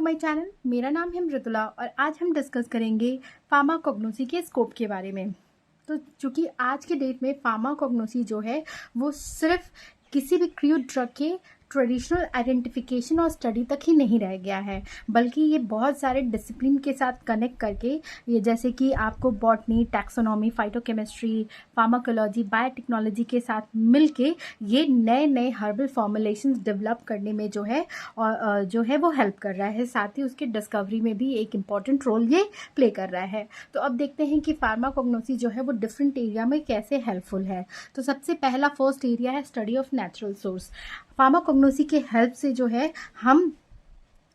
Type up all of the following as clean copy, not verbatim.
My channel. मेरा नाम है मृदुला और आज हम डिस्कस करेंगे फार्माकोग्नोसी के स्कोप के बारे में। तो चूँकि आज के डेट में फार्माकोग्नोसी जो है वो सिर्फ किसी भी क्रूड ड्रग के ट्रेडिशनल आइडेंटिफिकेशन और स्टडी तक ही नहीं रह गया है, बल्कि ये बहुत सारे डिसिप्लिन के साथ कनेक्ट करके, ये जैसे कि आपको botany, taxonomy, phytochemistry, pharmacology, biotechnology के साथ मिलके ये नए नए हर्बल फॉर्मुलेशंस डेवलप करने में जो है वो हेल्प कर रहा है। साथ ही उसके डिस्कवरी में भी एक इम्पॉर्टेंट रोल ये प्ले कर रहा है। तो अब देखते हैं कि फार्माकोग्नोसी जो है वो डिफरेंट एरिया में कैसे हेल्पफुल है। तो सबसे पहला फर्स्ट एरिया है study of natural source. Pharmacognosy के हेल्प से जो है हम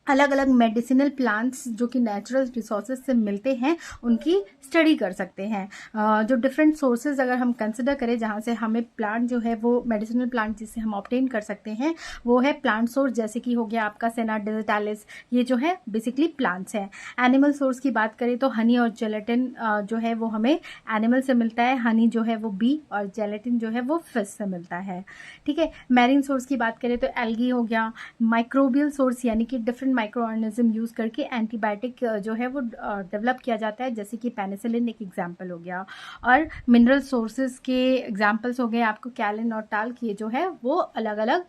अलग अलग मेडिसिनल प्लांट्स जो कि नेचुरल रिसोर्सेज से मिलते हैं उनकी स्टडी कर सकते हैं। जो डिफरेंट सोर्सेज अगर हम कंसिडर करें जहाँ से हमें प्लांट जो है वो मेडिसिनल प्लांट जिससे हम ऑब्टेन कर सकते हैं वो है प्लांट सोर्स, जैसे कि हो गया आपका सेना डिजिटालिस, ये जो है बेसिकली प्लांट्स हैं। एनिमल सोर्स की बात करें तो हनी और जेलेटिन जो है वो हमें एनिमल से मिलता है। हनी जो है वो बी और जेलेटिन जो है वो फिश से मिलता है। ठीक है। मैरीन सोर्स की बात करें तो एल्गी हो गया। माइक्रोबियल सोर्स यानी कि डिफरेंट माइक्रो ऑर्गेनिज्म यूज करके एंटीबायोटिक जो है वो डेवलप किया जाता है, जैसे कि पेनिसिलिन एक एग्जांपल हो गया। और मिनरल सोर्सेज के एग्जांपल्स हो गए आपको कैलिन और टाल्क, ये जो है वो अलग अलग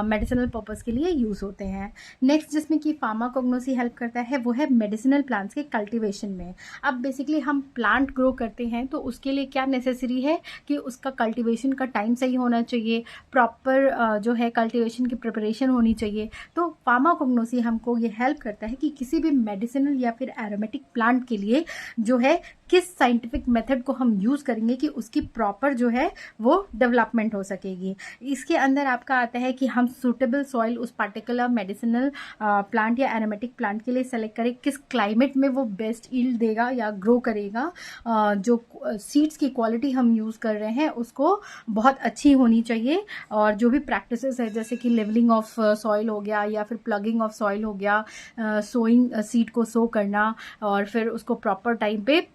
मेडिसिनल पर्पस के लिए यूज होते हैं। नेक्स्ट जिसमें कि फार्माकोग्नोसी हेल्प करता है वो है मेडिसिनल प्लांट्स के कल्टीवेशन में। अब बेसिकली हम प्लांट ग्रो करते हैं तो उसके लिए क्या नेसेसरी है कि उसका कल्टीवेशन का टाइम सही होना चाहिए, प्रॉपर जो है कल्टीवेशन की प्रिपरेशन होनी चाहिए। तो फार्माकोग्नोसी हमको ये हेल्प करता है कि किसी भी मेडिसिनल या फिर एरोमेटिक प्लांट के लिए जो है किस साइंटिफिक मेथड को हम यूज़ करेंगे कि उसकी प्रॉपर जो है वो डेवलपमेंट हो सकेगी। इसके अंदर आपका आता है कि हम सूटेबल सॉइल उस पार्टिकुलर मेडिसिनल प्लांट या एरोमेटिक प्लांट के लिए सेलेक्ट करें, किस क्लाइमेट में वो बेस्ट ईल्ड देगा या ग्रो करेगा। जो सीड्स की क्वालिटी हम यूज़ कर रहे हैं उसको बहुत अच्छी होनी चाहिए। और जो भी प्रैक्टिसेस है जैसे कि लेवलिंग ऑफ सॉइल हो गया या फिर प्लगिंग ऑफ सॉइल हो गया, सोइंग सीड को सो करना और फिर उसको प्रॉपर टाइम पे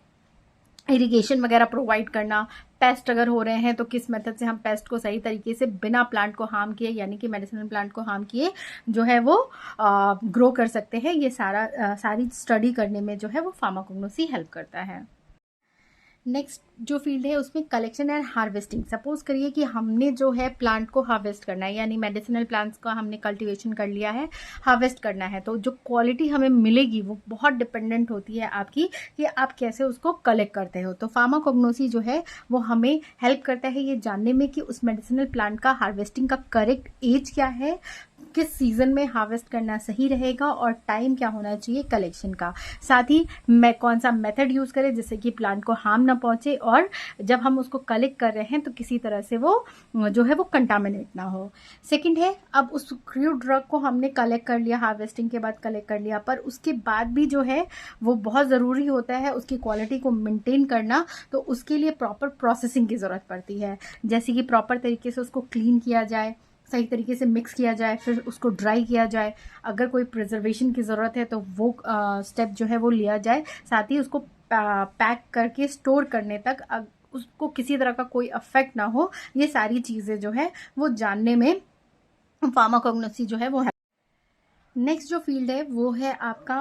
इरिगेशन वगैरह प्रोवाइड करना। पेस्ट अगर हो रहे हैं तो किस मेथड से हम पेस्ट को सही तरीके से बिना प्लांट को हार्म किए यानी कि मेडिसिनल प्लांट को हार्म किए जो है वो ग्रो कर सकते हैं। ये सारी स्टडी करने में जो है वो फार्माकोग्नोसी हेल्प करता है। नेक्स्ट जो फील्ड है उसमें कलेक्शन एंड हार्वेस्टिंग। सपोज करिए कि हमने जो है प्लांट को हार्वेस्ट करना है, यानी मेडिसिनल प्लांट्स का हमने कल्टीवेशन कर लिया है, हार्वेस्ट करना है, तो जो क्वालिटी हमें मिलेगी वो बहुत डिपेंडेंट होती है आपकी कि आप कैसे उसको कलेक्ट करते हो। तो फार्माकोग्नोसी जो है वो हमें हेल्प करता है ये जानने में कि उस मेडिसिनल प्लांट का हार्वेस्टिंग का करेक्ट एज क्या है, किस सीजन में हार्वेस्ट करना सही रहेगा और टाइम क्या होना चाहिए कलेक्शन का। साथ ही मैं कौन सा मेथड यूज करें जिससे कि प्लांट को हार्म ना पहुंचे और जब हम उसको कलेक्ट कर रहे हैं तो किसी तरह से वो जो है वो कंटामिनेट ना हो। सेकंड है, अब उस क्रूड ड्रग को हमने कलेक्ट कर लिया, हार्वेस्टिंग के बाद कलेक्ट कर लिया, पर उसके बाद भी जो है वो बहुत ज़रूरी होता है उसकी क्वालिटी को मेंटेन करना। तो उसके लिए प्रॉपर प्रोसेसिंग की ज़रूरत पड़ती है, जैसे कि प्रॉपर तरीके से उसको क्लीन किया जाए, सही तरीके से मिक्स किया जाए, फिर उसको ड्राई किया जाए, अगर कोई प्रिजर्वेशन की ज़रूरत है तो वो स्टेप जो है वो लिया जाए। साथ ही उसको पैक करके स्टोर करने तक उसको किसी तरह का कोई अफेक्ट ना हो, ये सारी चीज़ें जो है वो जानने में फार्माकोग्नोसी जो है वो है। नेक्स्ट जो फील्ड है वो है आपका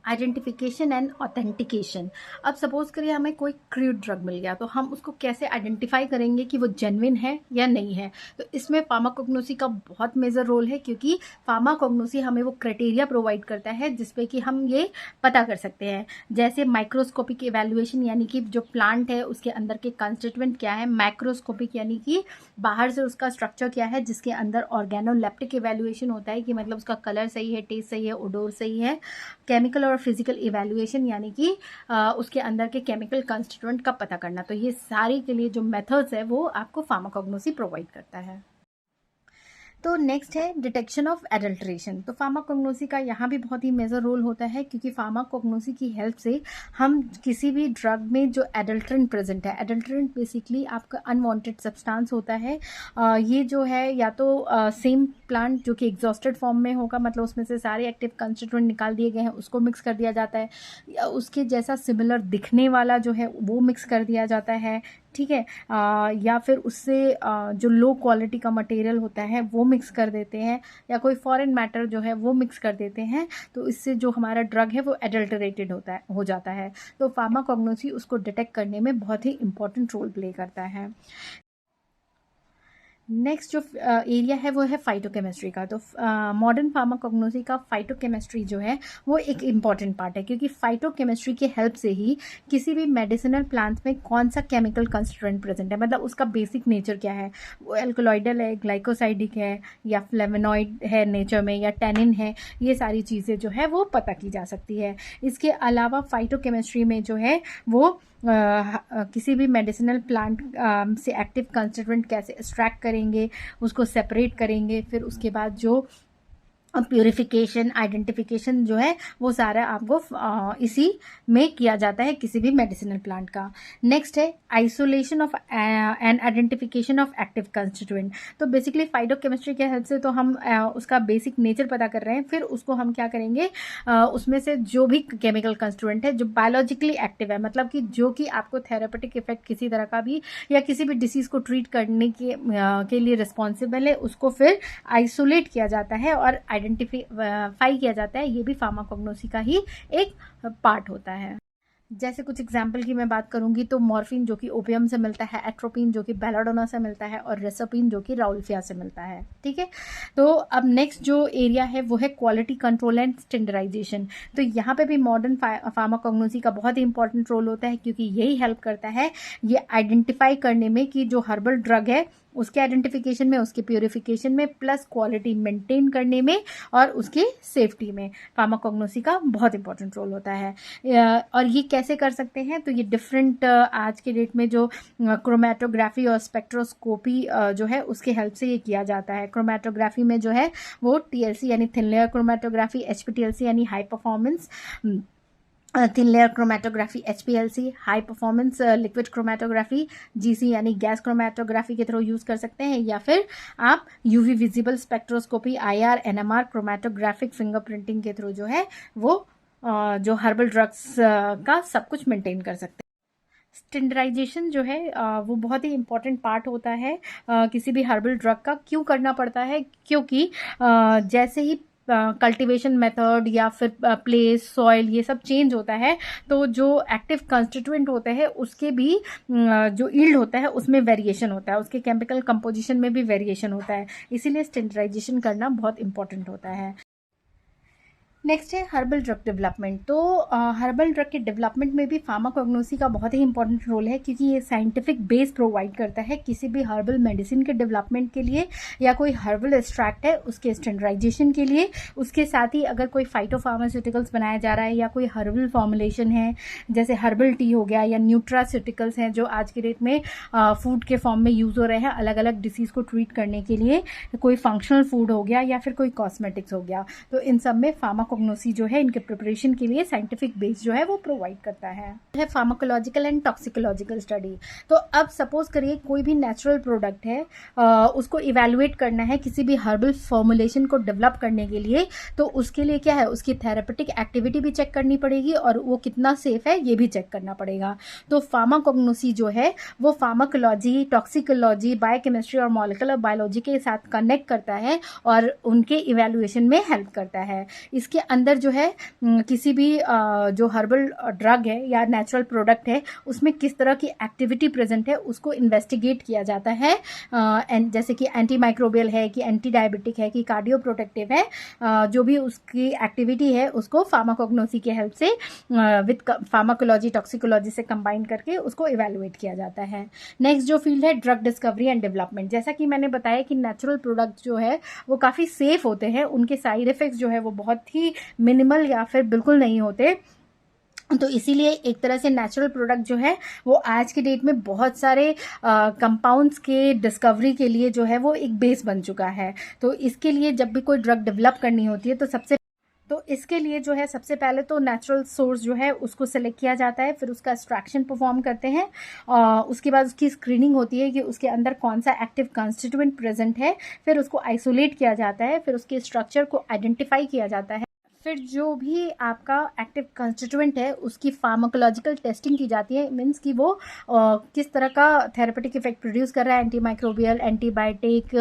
आइडेंटिफिकेशन एंड ऑथेंटिकेशन। अब सपोज करिए हमें कोई क्रूड ड्रग मिल गया तो हम उसको कैसे आइडेंटिफाई करेंगे कि वो जेन्युइन है या नहीं है। तो इसमें फार्माकोग्नोसी का बहुत मेजर रोल है, क्योंकि फार्माकोग्नोसी हमें वो क्राइटेरिया प्रोवाइड करता है जिसपे कि हम ये पता कर सकते हैं, जैसे माइक्रोस्कोपिक इवेल्युएशन यानी कि जो प्लांट है उसके अंदर के कंस्टिट्यूएंट क्या है, माइक्रोस्कोपिक यानी कि बाहर से उसका स्ट्रक्चर क्या है, जिसके अंदर ऑर्गेनोलेप्टिक इवेल्युएशन होता है कि मतलब उसका कलर सही है, टेस्ट सही है, ओडोर सही है। केमिकल और फिजिकल इवैल्यूएशन यानी कि उसके अंदर के केमिकल कंस्टिट्यूएंट का पता करना। तो ये सारी के लिए जो मेथड्स है वो आपको फार्माकोग्नोसी प्रोवाइड करता है। तो नेक्स्ट है डिटेक्शन ऑफ एडल्ट्रेशन। तो फार्माकोग्नोसी का यहाँ भी बहुत ही मेजर रोल होता है, क्योंकि फार्माकोग्नोसी की हेल्प से हम किसी भी ड्रग में जो एडल्ट्रेंट प्रेजेंट है, एडल्ट्रेंट बेसिकली आपका अनवांटेड सब्सटेंस होता है। ये जो है या तो सेम प्लांट जो कि एग्जॉस्टेड फॉर्म में होगा, मतलब उसमें से सारे एक्टिव कंस्टिट्यूएंट निकाल दिए गए हैं, उसको मिक्स कर दिया जाता है, या उसके जैसा सिमिलर दिखने वाला जो है वो मिक्स कर दिया जाता है, ठीक है। या फिर उससे जो लो क्वालिटी का मटेरियल होता है वो मिक्स कर देते हैं, या कोई फॉरेन मैटर जो है वो मिक्स कर देते हैं, तो इससे जो हमारा ड्रग है वो एडल्टरेटेड हो जाता है। तो फार्माकोग्नोसी उसको डिटेक्ट करने में बहुत ही इंपॉर्टेंट रोल प्ले करता है। नेक्स्ट जो एरिया है वो है फाइटोकेमिस्ट्री का। तो मॉडर्न फार्माकोग्नोसी का फाइटोकेमिस्ट्री जो है वो एक इम्पॉर्टेंट पार्ट है, क्योंकि फाइटोकेमिस्ट्री के हेल्प से ही किसी भी मेडिसिनल प्लांट में कौन सा केमिकल कंस्टिट्यूएंट प्रेजेंट है, मतलब उसका बेसिक नेचर क्या है, वो एल्कोलॉइडल है, ग्लाइकोसाइडिक है, या फ्लेवोनॉइड है नेचर में, या टैनिन है, ये सारी चीज़ें जो है वो पता की जा सकती है। इसके अलावा फाइटोकेमिस्ट्री में जो है वो किसी भी मेडिसिनल प्लांट से एक्टिव कंस्टिट्यूएंट कैसे एक्सट्रैक्ट करेंगे, उसको सेपरेट करेंगे, फिर उसके बाद जो प्यूरिफिकेशन, आइडेंटिफिकेशन जो है वो सारा आपको इसी में किया जाता है किसी भी मेडिसिनल प्लांट का। नेक्स्ट है isolation of and identification of active constituent. तो बेसिकली फाइटोकेमिस्ट्री के हेल्प से तो हम उसका बेसिक नेचर पता कर रहे हैं, फिर उसको हम क्या करेंगे, उसमें से जो भी केमिकल कंस्टिट्यूएंट है जो बायोलॉजिकली एक्टिव है, मतलब कि जो कि आपको थेरेपेटिक इफेक्ट किसी तरह का भी या किसी भी डिसीज को ट्रीट करने के लिए रिस्पॉन्सिबल है, उसको फिर आइसोलेट किया जाता है और आइडेंटिफाई किया जाता है। ये भी फार्माकोग्नोसी का ही एक पार्ट होता है। जैसे कुछ एग्जाम्पल की मैं बात करूंगी तो मॉर्फिन जो कि ओपियम से मिलता है, एट्रोपिन जो कि बेलाडोना से मिलता है, और रेसोपिन जो कि राउल्फिया से मिलता है। ठीक है। तो अब नेक्स्ट जो एरिया है वो है क्वालिटी कंट्रोल एंड स्टैंडर्डाइजेशन। तो यहाँ पे भी मॉडर्न फार्माकोग्नोसी का बहुत ही इंपॉर्टेंट रोल होता है, क्योंकि यही हेल्प करता है ये आइडेंटिफाई करने में कि जो हर्बल ड्रग है उसके आइडेंटिफिकेशन में, उसके प्योरिफिकेशन में, प्लस क्वालिटी मेंटेन करने में और उसकी सेफ्टी में फार्माकोग्नोसी का बहुत इंपॉर्टेंट रोल होता है। और ये कैसे कर सकते हैं, तो ये डिफरेंट आज के डेट में जो क्रोमेटोग्राफी और स्पेक्ट्रोस्कोपी जो है उसके हेल्प से ये किया जाता है। क्रोमेटोग्राफी में जो है वो TLC यानी थिन लेयर क्रोमेटोग्राफी, HPTLC यानी high performance thin layer chromatography, HPLC high performance liquid chromatography, GC यानी गैस क्रोमेटोग्राफी के थ्रू यूज़ कर सकते हैं, या फिर आप UV visible spectroscopy, IR, NMR chromatographic fingerprinting के थ्रू जो है वो जो हर्बल ड्रग्स का सब कुछ मेंटेन कर सकते हैं। स्टैंडर्डाइजेशन जो है वो बहुत ही इंपॉर्टेंट पार्ट होता है किसी भी हर्बल ड्रग का। क्यों करना पड़ता है, क्योंकि जैसे ही कल्टीवेशन मेथड या फिर प्लेस, सॉइल, ये सब चेंज होता है, तो जो एक्टिव कंस्टिट्यूएंट होते हैं उसके भी जो ईल्ड होता है उसमें वेरिएशन होता है, उसके केमिकल कंपोजिशन में भी वेरिएशन होता है, इसीलिए स्टैंडर्डाइजेशन करना बहुत इंपॉर्टेंट होता है। नेक्स्ट है हर्बल ड्रग डेवलपमेंट। तो हर्बल ड्रग के डेवलपमेंट में भी फार्माकोग्नोसी का बहुत ही इंपॉर्टेंट रोल है, क्योंकि ये साइंटिफिक बेस प्रोवाइड करता है किसी भी हर्बल मेडिसिन के डेवलपमेंट के लिए, या कोई हर्बल एक्सट्रैक्ट है उसके स्टैंडर्डाइजेशन के लिए। उसके साथ ही अगर कोई फाइटोफार्मास्यूटिकल्स बनाया जा रहा है या कोई हर्बल फॉर्मुलेशन है, जैसे हर्बल टी हो गया या न्यूट्रास्यूटिकल्स हैं जो आज के डेट में फूड के फॉर्म में यूज़ हो रहे हैं अलग अलग डिसीज़ को ट्रीट करने के लिए, कोई फंक्शनल फूड हो गया या फिर कोई कॉस्मेटिक्स हो गया, तो इन सब में फार्माकोग्नोसी जो है इनके प्रिपरेशन के लिए साइंटिफिक बेस जो है वो प्रोवाइड करता है फार्माकोलॉजिकल एंड टॉक्सिकोलॉजिकल स्टडी। तो अब सपोज करिए कोई भी नेचुरल प्रोडक्ट है, उसको इवेलुएट करना है किसी भी हर्बल फॉर्मुलेशन को डेवलप करने के लिए, तो उसके लिए क्या है, उसकी थेरेपेटिक एक्टिविटी भी चेक करनी पड़ेगी और वो कितना सेफ है ये भी चेक करना पड़ेगा। तो फार्माकोग्नोसी जो है वो फार्माकोलॉजी, टॉक्सिकोलॉजी, बायोकेमिस्ट्री और मॉलिक्यूलर बायोलॉजी के साथ कनेक्ट करता है और उनके इवेल्युएशन में हेल्प करता है। इसके अंदर जो है किसी भी जो हर्बल ड्रग है या नेचुरल प्रोडक्ट है उसमें किस तरह की एक्टिविटी प्रेजेंट है उसको इन्वेस्टिगेट किया जाता है, जैसे कि एंटी माइक्रोबियल है कि एंटी डायबिटिक है कि कार्डियो प्रोटेक्टिव है, जो भी उसकी एक्टिविटी है उसको फार्माकोग्नोसी के हेल्प से विद फार्माकोलॉजी, टॉक्सिकोलॉजी से कंबाइन करके उसको इवेलुएट किया जाता है। नेक्स्ट जो फील्ड है ड्रग डिस्कवरी एंड डेवलपमेंट। जैसा कि मैंने बताया कि नेचुरल प्रोडक्ट जो है वो काफ़ी सेफ होते हैं, उनके साइड इफेक्ट्स जो है वो बहुत ही मिनिमल या फिर बिल्कुल नहीं होते, तो इसीलिए एक तरह से नेचुरल प्रोडक्ट जो है वो आज की डेट में बहुत सारे कंपाउंड्स के डिस्कवरी के लिए जो है वो एक बेस बन चुका है। तो इसके लिए जब भी कोई ड्रग डेवलप करनी होती है तो इसके लिए जो है सबसे पहले तो नेचुरल सोर्स जो है उसको सेलेक्ट किया जाता है, फिर उसका एक्सट्रैक्शन परफॉर्म करते हैं, उसके बाद उसकी स्क्रीनिंग होती है कि उसके अंदर कौन सा एक्टिव कंस्टिट्यूएंट प्रेजेंट है, फिर उसको आइसोलेट किया जाता है, फिर उसके स्ट्रक्चर को आइडेंटिफाई किया जाता है, फिर जो भी आपका एक्टिव कंस्टिट्यूएंट है उसकी फार्माकोलॉजिकल टेस्टिंग की जाती है, मीन्स कि वो किस तरह का थेरेपेटिक इफेक्ट प्रोड्यूस कर रहा है, एंटीमाइक्रोबियल, एंटीबायोटिक,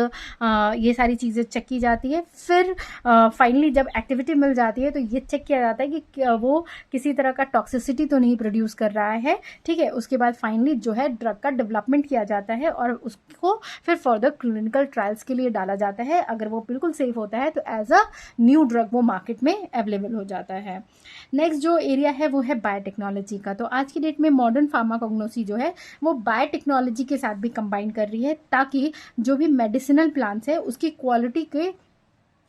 ये सारी चीज़ें चेक की जाती है। फिर फाइनली जब एक्टिविटी मिल जाती है तो ये चेक किया जाता है कि वो किसी तरह का टॉक्सिसिटी तो नहीं प्रोड्यूस कर रहा है, ठीक है। उसके बाद फाइनली जो है ड्रग का डेवलपमेंट किया जाता है और उसको फिर फर्दर क्लिनिकल ट्रायल्स के लिए डाला जाता है। अगर वो बिल्कुल सेफ होता है तो एज अ न्यू ड्रग वो मार्केट में अवेलेबल हो जाता है। नेक्स्ट जो एरिया है वो है बायोटेक्नोलॉजी का। तो आज की डेट में मॉडर्न फार्माकोग्नोसी जो है वो बायोटेक्नोलॉजी के साथ भी कंबाइन कर रही है, ताकि जो भी मेडिसिनल प्लांट्स है उसकी क्वालिटी के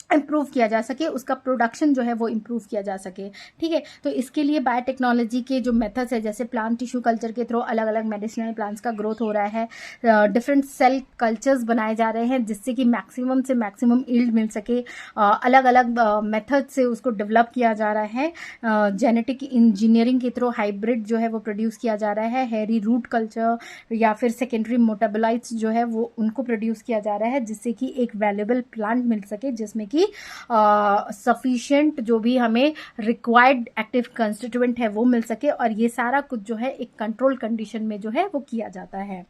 इम्प्रूव किया जा सके, उसका प्रोडक्शन जो है वो इम्प्रूव किया जा सके, ठीक है। तो इसके लिए बायोटेक्नोलॉजी के जो मेथड्स है, जैसे प्लांट टिश्यू कल्चर के थ्रू अलग अलग मेडिसिनल प्लांट्स का ग्रोथ हो रहा है, डिफरेंट सेल कल्चर्स बनाए जा रहे हैं जिससे कि मैक्सिमम से मैक्सिमम यील्ड मिल सके, अलग अलग मेथड से उसको डेवलप किया जा रहा है, जेनेटिक इंजीनियरिंग के थ्रू हाइब्रिड जो है वो प्रोड्यूस किया जा रहा है, हेरी रूट कल्चर या फिर सेकेंडरी मोटाबोलाइट्स जो है वो उनको प्रोड्यूस किया जा रहा है, जिससे कि एक वैल्यूएबल प्लांट मिल सके जिसमें कि सफिशिएंट जो भी हमें रिक्वायर्ड एक्टिव कंस्टिट्यूएंट है वो मिल सके, और ये सारा कुछ जो है एक कंट्रोल कंडीशन में जो है वो किया जाता है।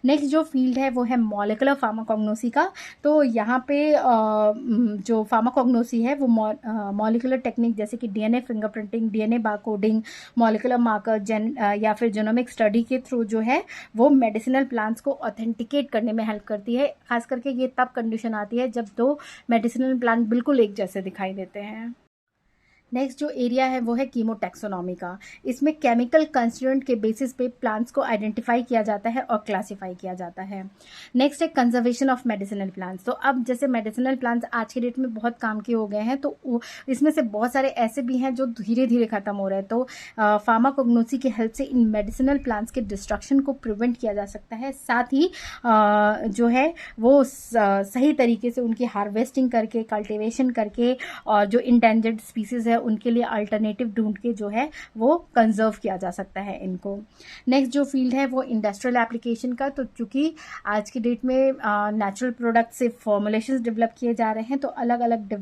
नेक्स्ट जो फील्ड है वो है मॉलिकुलर फार्माकोग्नोसी का। तो यहाँ पे जो फार्माकोग्नोसी है वो मॉलिकुलर टेक्निक जैसे कि DNA fingerprinting, DNA barcoding, molecular marker या फिर जेनोमिक स्टडी के थ्रू जो है वो मेडिसिनल प्लांट्स को ऑथेंटिकेट करने में हेल्प करती है। खास करके ये तब कंडीशन आती है जब दो मेडिसिनल प्लांट बिल्कुल एक जैसे दिखाई देते हैं। नेक्स्ट जो एरिया है वो है कीमोटैक्सोनॉमी का। इसमें केमिकल कंस्टिट्यूएंट के बेसिस पे प्लांट्स को आइडेंटिफाई किया जाता है और क्लासिफाई किया जाता है। नेक्स्ट है कंजर्वेशन ऑफ मेडिसिनल प्लांट्स। तो अब जैसे मेडिसिनल प्लांट्स आज के डेट में बहुत काम के हो गए हैं, तो इसमें से बहुत सारे ऐसे भी हैं जो धीरे धीरे खत्म हो रहे हैं। तो फार्माकोग्नोसी की हेल्प से इन मेडिसिनल प्लांट्स के डिस्ट्रक्शन को प्रिवेंट किया जा सकता है, साथ ही जो है वो सही तरीके से उनकी हार्वेस्टिंग करके, कल्टिवेशन करके, और जो इंडेंजर्ड स्पीसीज है उनके लिए अल्टरनेटिव ढूंढ के जो है वो कंजर्व किया जा सकता है इनको। नेक्स्ट जो फील्ड है वो इंडस्ट्रियल एप्लीकेशन का। तो चूंकि आज की डेट में नेचुरल प्रोडक्ट से फॉर्मुलेशंस डेवलप किए जा रहे हैं, तो अलग अलग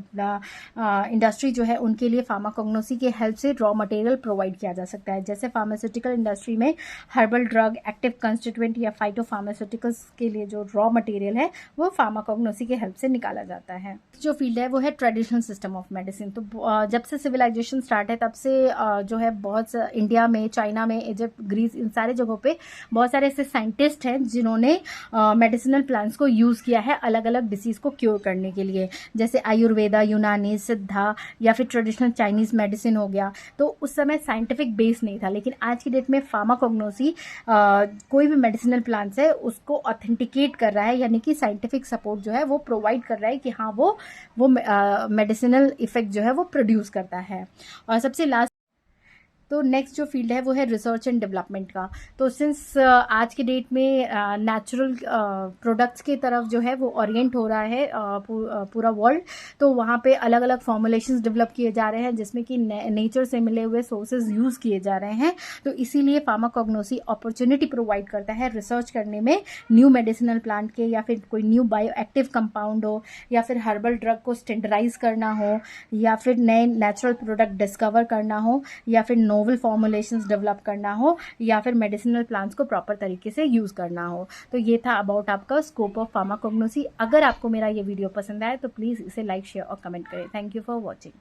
इंडस्ट्री जो है उनके लिए फार्माकोग्नोसी के हेल्प से रॉ मटेरियल प्रोवाइड किया जा सकता है। जैसे फार्मास्यूटिकल इंडस्ट्री में हर्बल ड्रग, एक्टिव कंस्टिट्यूएंट या फाइटो फार्मास्यूटिकल्स के लिए जो रॉ मटेरियल है वो फार्माकोग्नोसी के हेल्प से निकाला जाता है। जो फील्ड है वो है ट्रेडिशनल सिस्टम ऑफ मेडिसिन। तो जब से सिविलाइजेशन स्टार्ट है तब से जो है बहुत इंडिया में, चाइना में, इजिप्ट, ग्रीस, इन सारे जगहों पे बहुत सारे ऐसे साइंटिस्ट हैं जिन्होंने मेडिसिनल प्लांट्स को यूज़ किया है अलग अलग डिसीज़ को क्योर करने के लिए। जैसे आयुर्वेदा, यूनानी, सिद्धा या फिर ट्रेडिशनल चाइनीज़ मेडिसिन हो गया। तो उस समय साइंटिफिक बेस नहीं था, लेकिन आज की डेट में फार्माकोग्नोसी कोई भी मेडिसिनल प्लांट्स है उसको ऑथेंटिकेट कर रहा है, यानी कि साइंटिफिक सपोर्ट जो है वो प्रोवाइड कर रहा है कि हाँ वो मेडिसिनल इफेक्ट जो है वो प्रोड्यूस करता है। और सबसे लास्ट तो नेक्स्ट जो फील्ड है वो है रिसर्च एंड डेवलपमेंट का। तो सिंस आज के डेट में नेचुरल प्रोडक्ट्स की तरफ जो है वो ओरिएंट हो रहा है पूरा वर्ल्ड, तो वहाँ पे अलग अलग फॉर्मुलेशंस डेवलप किए जा रहे हैं जिसमें कि नेचर से मिले हुए सोर्सेज यूज़ किए जा रहे हैं। तो इसीलिए फार्माकोग्नोसी अपॉर्चुनिटी प्रोवाइड करता है रिसर्च करने में, न्यू मेडिसिनल प्लांट के या फिर कोई न्यू बायो एक्टिव कंपाउंड हो, या फिर हर्बल ड्रग को स्टैंडर्डाइज करना हो, या फिर नए नेचुरल प्रोडक्ट डिस्कवर करना हो, या फिर नोवल फॉर्मुलेशंस डेवलप करना हो, या फिर मेडिसिनल प्लांट्स को प्रॉपर तरीके से यूज़ करना हो। तो ये था अबाउट आपका स्कोप ऑफ फार्माकोग्नोसी। अगर आपको मेरा ये वीडियो पसंद आए तो प्लीज़ इसे लाइक, शेयर और कमेंट करें। Thank you for watching.